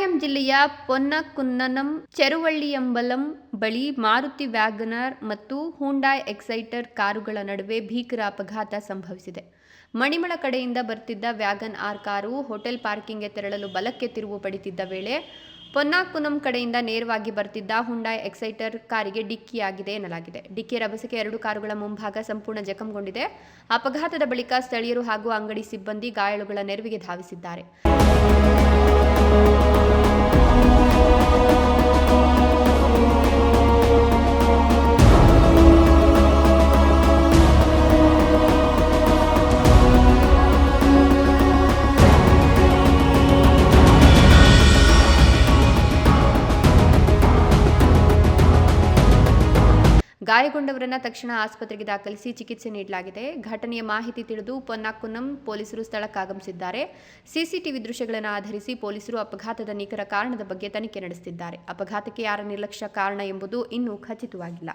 ಕೋಟ್ಟಯಂ ಜಿಲ್ಲೆಯ ಪೊನ್ನಕುನ್ನಂ ಚೆರುವಳ್ಳಿಯಂಬಲಂ ಬಳಿ ಮಾರುತಿ ವ್ಯಾಗನರ್ ಮತ್ತು ಹ್ಯುಂಡೈ ಎಕ್ಸೈಟರ್ ಕಾರುಗಳ ನಡುವೆ ಭೀಕರ ಅಪಘಾತ ಸಂಭವಿಸಿದೆ. ಮಣಿಮಳ ಕಡೆಯಿಂದ ಬರ್ತಿದ್ದ ವ್ಯಾಗನ್ ಆರ್ ಕಾರು ಹೋಟೆಲ್ ಪಾರ್ಕಿಂಗ್ಗೆ ತೆರಳಲು ಬಲಕ್ಕೆ ತಿರುವು ಪಡೆದಿದ್ದ ವೇಳೆ ಪೊನ್ನಕುನ್ನಂ ಕಡೆಯಿಂದ ನೇರವಾಗಿ ಬರ್ತಿದ್ದ ಹ್ಯುಂಡೈ ಎಕ್ಸೈಟರ್ ಕಾರಿಗೆ ಡಿಕ್ಕಿಯಾಗಿದೆ ಎನ್ನಲಾಗಿದೆ. ಡಿಕ್ಕಿಯ ರಭಸಕ್ಕೆ 2 ಕಾರುಗಳ ಮುಂಭಾಗ ಸಂಪೂರ್ಣ ಜಖಂಗೊಂಡಿದೆ. ಅಪಘಾತದ ಬಳಿಕ ಸ್ಥಳೀಯರು ಹಾಗೂ ಅಂಗಡಿ ಸಿಬ್ಬಂದಿ ಗಾಯಾಳುಗಳ ನೆರವಿಗೆ ಧಾವಿಸಿದ್ದಾರೆ. ಗಾಯಗೊಂಡವರನ್ನು ತಕ್ಷಣ ಆಸ್ಪತ್ರೆಗೆ ದಾಖಲಿಸಿ ಚಿಕಿತ್ಸೆ ನೀಡಲಾಗಿದೆ. ಘಟನೆಯ ಮಾಹಿತಿ ತಿಳಿದು ಪೊನ್ನಕುನ್ನಂ ಪೊಲೀಸರು ಸ್ಥಳಕ್ಕಾಗಮಿಸಿದ್ದಾರೆ. ಸಿಸಿಟಿವಿ ದೃಶ್ಯಗಳನ್ನು ಆಧರಿಸಿ ಪೊಲೀಸರು ಅಪಘಾತದ ನಿಖರ ಕಾರಣದ ಬಗ್ಗೆ ತನಿಖೆ ನಡೆಸುತ್ತಿದ್ದಾರೆ. ಅಪಘಾತಕ್ಕೆ ಯಾರ ನಿರ್ಲಕ್ಷ್ಯ ಕಾರಣ ಎಂಬುದು ಇನ್ನೂ ಖಚಿತವಾಗಿಲ್ಲ.